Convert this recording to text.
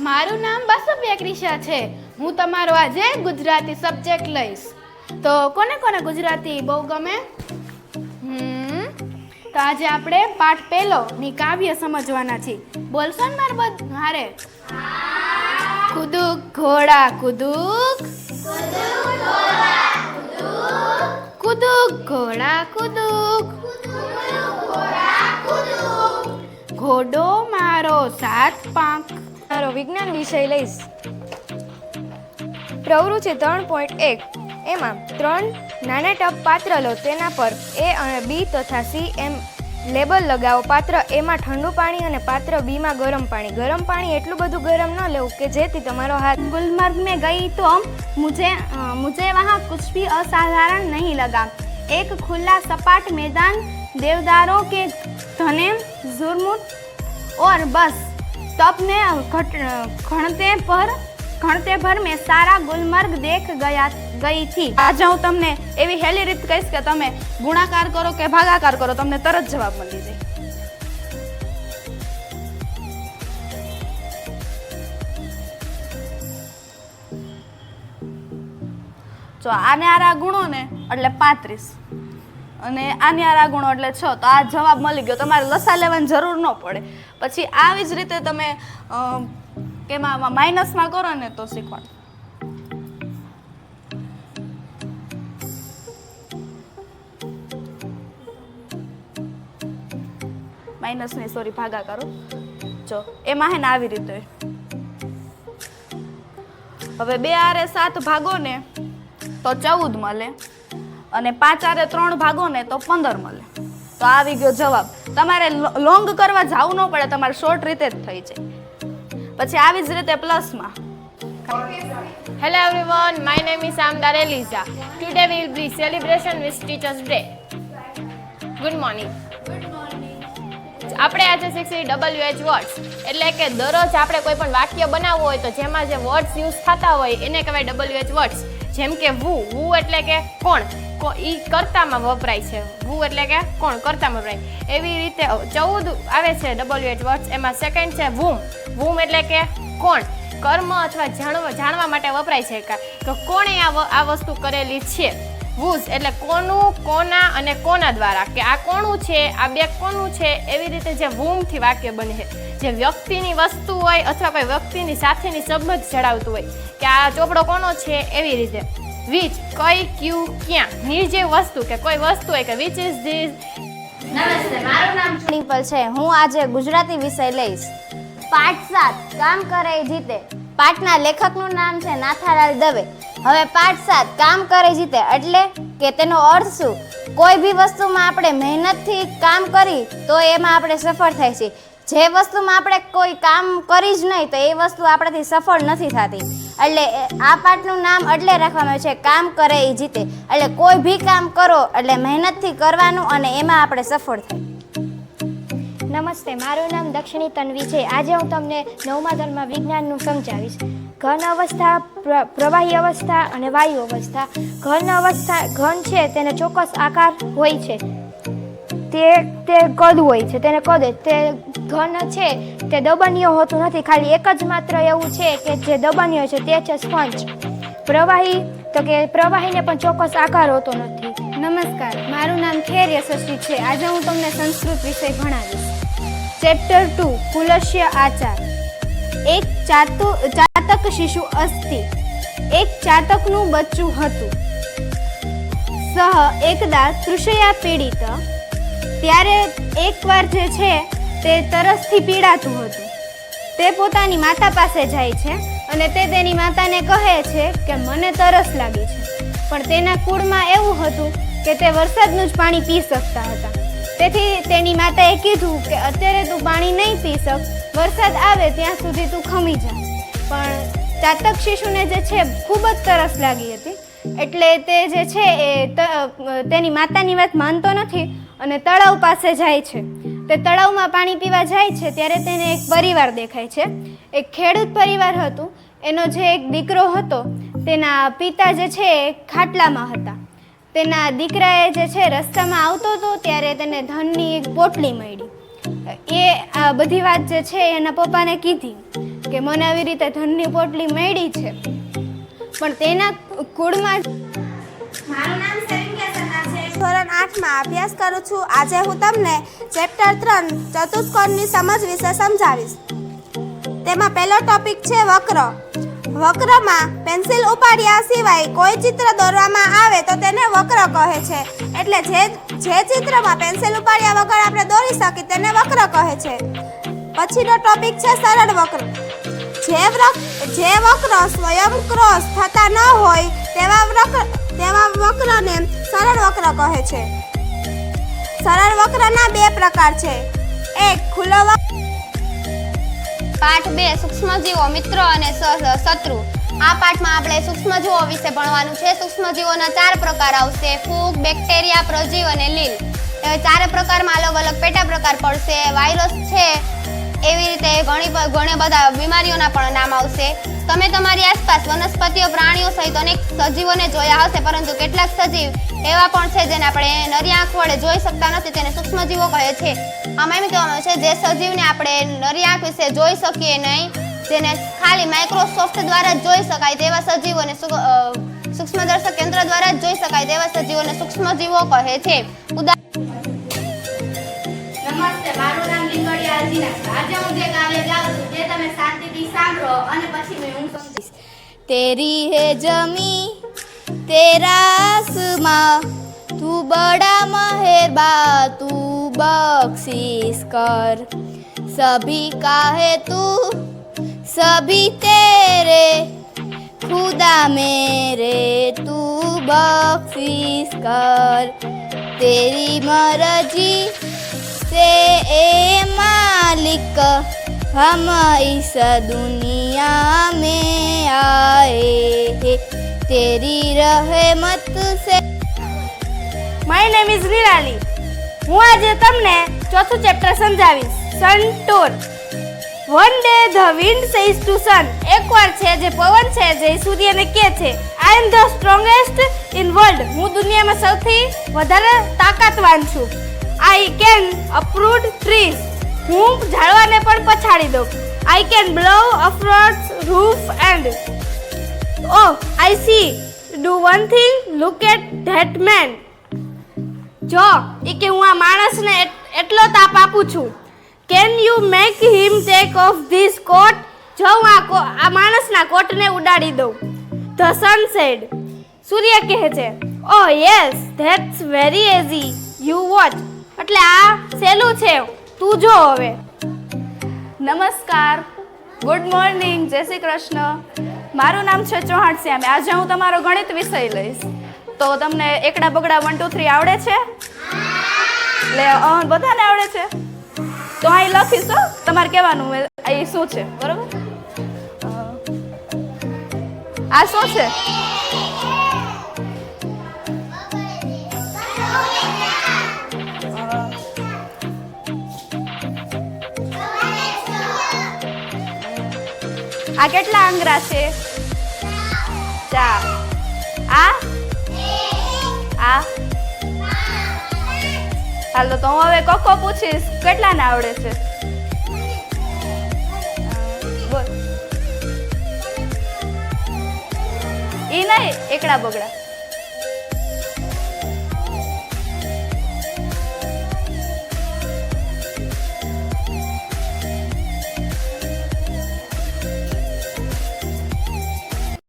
મારું નામ બાસવ્ય ક્રિશા છે. હું તમારો આજે ગુજરાતી સબ્જેક્ટ લઈશ. તો કોને કોને ગુજરાતી બહુ ગમે? તો આજે આપણે પાઠ પહેલો ની કાવ્ય સમજવાના છીએ. બોલશો ને મારે? કુદુક ઘોડા કુદુક, કુદુક ઘોડા કુદુક, ઘોડો મારો 7 પાંખ. મારો વિજ્ઞાન વિષય લઈશ. પ્રવૃત્તિ 3.1 એમાં 3 નાના ટબ પાત્ર લો, તેના પર A અને B તથા C એમ લેબલ લગાવો. પાત્ર એમાં ઠંડુ પાણી અને પાત્ર બીમાં ગરમ પાણી. ગરમ પાણી એટલું બધું ગરમ ન લેવું કે જેથી તમારો હાથ. गुलमर्ग में गई तो मुझे वहाँ कुछ भी असाधारण नहीं लगा. एक खुला सपाट मैदान, देवदारों के घने झुरमुट और बस तब में घंटे भर में सारा गुलमर्ग देख गई थी. આજે હું તમને એવી હેલી રીત કહીશ કે તમે ગુણાકાર કરો કે ભાગાકાર કરો, તમને તરત જવાબ મળી જાય. જો આને આરા ગુણો ને એટલે 35 અને આને આરા ગુણો એટલે 6, તો આ જવાબ મળી ગયો. તમારે લસા લેવાની જરૂર ન પડે. પછી આવી જ રીતે તમે કેમાં માઇનસમાં કરો ને તો શીખવાડો. માઇનસ નહીં, સોરી, ભાગા કરો. જો એમાં હે ને આવી રીતે હવે 2 આરે 7 ભાગો ને તો 14 મળે અને 5 આરે 3 ભાગો ને તો 15 મળે. તો આવી ગયો જવાબ. તમારે લોંગ કરવા જવું ન પડે, તમારે શોર્ટ રીતે જ થઈ જાય. પછી આવી જ રીતે પ્લસમાં. Hello everyone, my name is Amdar Eliza. Today we will be celebration with Teachers Day. Good morning. આપણે આજે શીખી WH વર્ડ્સ, એટલે કે દરરોજ આપણે કોઈ પણ વાક્ય બનાવવું હોય તો જેમાં જે વર્ડ્સ યુઝ થતા હોય એને કહેવાય WH વર્ડ્સ. જેમ કે વુ એટલે કે કોણ, ઈ કર્તામાં વપરાય છે. વુ એટલે કે કોણ, કર્તામાં વપરાય. એવી રીતે 14 આવે છે WH વર્ડ્સ. એમાં સેકન્ડ છે વૂમ એટલે કે કોણ, કર્મ અથવા જાણવા માટે વપરાય છે કે કોણે આ વસ્તુ કરેલી છે. વુઝ એટલે કોનું, કોના અને કોના દ્વારા, કે આ કોનું છે, આ બે કોનું છે. એવી રીતે જે વૂમથી વાક્ય બને છે, જે વ્યક્તિની વસ્તુ હોય અથવા કોઈ વ્યક્તિની સાથેની સંબંધ જણાવતું હોય કે આ ચોપડો કોનો છે, એવી રીતે. વિચ કઈ, ક્યુ, ક્યાં, નિર્જીવ વસ્તુ કે કોઈ વસ્તુ હોય કે વિચ ઇઝ ધીસ. નમસ્તે, મારું નામ નિપલ છે. હું આજે ગુજરાતી વિષય લઈશ. પાઠ 7 કામ કરે જીતે. પાઠના લેખકનું નામ છે નાથાલાલ દવે. હવે પાઠ 7 કામ કરે જીતે એટલે કે તેનો અર્થ શું? કોઈ બી વસ્તુમાં આપણે મહેનતથી કામ કરી તો એમાં આપણે સફળ થાય છે. જે વસ્તુમાં આપણે કોઈ કામ કરી જ નહીં તો એ વસ્તુ આપણાથી સફળ નથી થતી. એટલે આ પાઠનું નામ એટલે રાખવામાં આવ્યું છે કામ કરે એ જીતે. એટલે કોઈ બી કામ કરો એટલે મહેનતથી કરવાનું અને એમાં આપણે સફળ થાય. નમસ્તે, મારું નામ દક્ષિણી તન્વી છે. આજે હું તમને 9મા ધોરણમાં વિજ્ઞાનનું સમજાવીશ. ઘન અવસ્થા, પ્રવાહી અવસ્થા અને વાયુ અવસ્થા. ઘન છે તેને ચોક્કસ આકાર હોય છે, તે કદ હોય છે, તેને કદ. તે ઘન છે તે દબનીય હોતું નથી. ખાલી એક જ માત્ર એવું છે કે જે દબનીય છે, તે છે સ્પંજ. પ્રવાહી તો કે પ્રવાહીને પણ ચોક્કસ આકાર હોતો નથી. નમસ્કાર, મારું નામ ખેર યશસ્વી છે. આજે હું તમને સંસ્કૃત વિષય ભણાવીશ. ચેપ્ટર 2 કુલસ્ય આચાર. એક ચાતક શિશુ અસ્તિ. એક ચાતકનું બચ્ચું હતું. સહ એકદા તૃષયા પીડિત. ત્યારે એકવાર જે છે તે તરસથી પીડાતું હતું. તે પોતાની માતા પાસે જાય છે અને તે તેની માતાને કહે છે કે મને તરસ લાગી છે. પણ તેના કુળમાં એવું હતું કે તે વરસાદનું જ પાણી પી શકતા હતા. તેથી તેની માતાએ કીધું કે અત્યારે તું પાણી નહીં પી શક, વરસાદ આવે ત્યાં સુધી તું ખમી જા. પણ ચાતક શિશુને જે છે ખૂબ જ તરસ લાગી હતી. એટલે તે જે છે એ તેની માતાની વાત માનતો નથી અને તળાવ પાસે જાય છે. તે તળાવમાં પાણી પીવા જાય છે ત્યારે તેને એક પરિવાર દેખાય છે. એક ખેડૂત પરિવાર હતું. એનો જે એક દીકરો હતો તેના પિતા જે છે એ ખાટલામાં હતા. તેના દીકરાએ જે છે રસ્તામાં આવતો હતો ત્યારે તેને ધનની એક પોટલી મળી. એ આ બધી વાત જે છે એના પપ્પાને કીધી. કે મને આવી રીતે ધનની પોટલી મળી છે, પણ તેના કુળમાં મારું નામ સેવિંગ્યા સના છે. ધોરણ 8 માં અભ્યાસ કરું છું. આજે હું તમને ચેપ્ટર 3 ચતુષ્કોણની સમજ વિશે સમજાવીશ. તેમાં પહેલો ટોપિક છે વક્ર. વક્રમાં પેન્સિલ ઉપાડ્યા સિવાય કોઈ ચિત્ર દોરવામાં આવે તો તેને વક્ર કહે છે. એટલે જે ચિત્રમાં પેન્સિલ ઉપાડ્યા વગર આપણે દોરી શકીએ તેને વક્ર કહે છે. પછીનો ટોપિક છે સરળ વક્ર. જે વક્ર સ્વયં ક્રોસ થતા ન હોય તેવા વક્રને સરળ વક્ર કહે છે. સરળ વક્રના બે પ્રકાર છે. એક ખુલ્લો વક્ર. પાઠ 2 સૂક્ષ્મજીવો મિત્રો અને શત્રુ. આ પાઠમાં આપણે સૂક્ષ્મજીવો વિશે ભણવાનું છે. સૂક્ષ્મજીવોના 4 પ્રકાર આવશે: ફૂગ, બેક્ટેરિયા, પ્રજીવ અને લીલ. એ 4 પ્રકારમાં અલગ અલગ પેટા પ્રકાર પડશે. વાયરસ છે, એવી રીતે ઘણી બધા બીમારીઓના પણ નામ આવશે. તમે તમારી આસપાસ વનસ્પતિઓ, પ્રાણીઓ સહિત અનેક સજીવોને જોયા હશે, પરંતુ કેટલાક સજીવ એવા પણ છે જેને આપણે નરી આંખ વડે જોઈ શકતા નથી, તેને સૂક્ષ્મજીવો કહે છે. આમાં એમ કહેવામાં આવે છે જે સજીવને આપણે નરી આંખ વિશે જોઈ શકીએ નહીં, જેને ખાલી માઇક્રોસોફ્ટ દ્વારા જ જોઈ શકાય તેવા સજીવોને સૂક્ષ્મદર્શક યંત્ર દ્વારા જ જોઈ શકાય તેવા સજીવોને સૂક્ષ્મજીવો કહે છે. નમસ્તે, મારું નામ લીંગડિયા અર્જિના છે. આજે હું જે કાવ્ય ગાઉં છું તે તમે શાંતિથી સાંભળો અને પછી હું સમજીશ. तेरी है जमी तेरा आसमां, तू बड़ा मेहरबान, तू बख्शिश कर. सभी का है तू, सभी तेरे, खुदा मेरे तू बख्शिश कर. तेरी मर्जी से ए मालिक हम इस दुनिया में आए हैं, तेरी रहमत से. My name is Nirali. હું આજે તમને ચોથું ચેપ્ટર સમજાવીશ, sun tour. One day the wind says to sun. એકવાર છે જે પવન છે જે સૂર્યને કહે છે, I am the strongest in world. હું દુનિયામાં સૌથી વધારે તાકાતવાન છું. I can uproot trees. હું ઝાડવાને પણ પછાડી દઉં. I can blow upwards roof and. Oh, I see. Do one thing, look at that man. જો એ કે હું આ માણસને એટલો તાપ આપું છું. Can you make him take off this coat. જો હું આ માણસના કોટને ઉડાડી દઉં. The sun sad. સૂર્ય કહે છે, oh yes, that's very easy, you watch. એટલે આ સહેલું છે, તું જો હવે. નમસ્કાર, ગુડ મોર્નિંગ, જય શ્રી કૃષ્ણ. મારું નામ છે ચૌહાણ શ્યામી. આજે હું તમારો ગણિત વિષય લઈશ. તો તમને એકડા બગડા 1 2 3 આવડે છે? બધાને આવડે છે? તો અહીં લખીશ હો, તમારે કહેવાનું એ શું છે, બરોબર? આ શું છે? આ કેટલા આંગળા છે? 4. આ હાલો, તો હું હવે કક્કો પૂછીશ, કેટલાને આવડે છે? બોલ. ઈ નહીં, એકડા બગડા.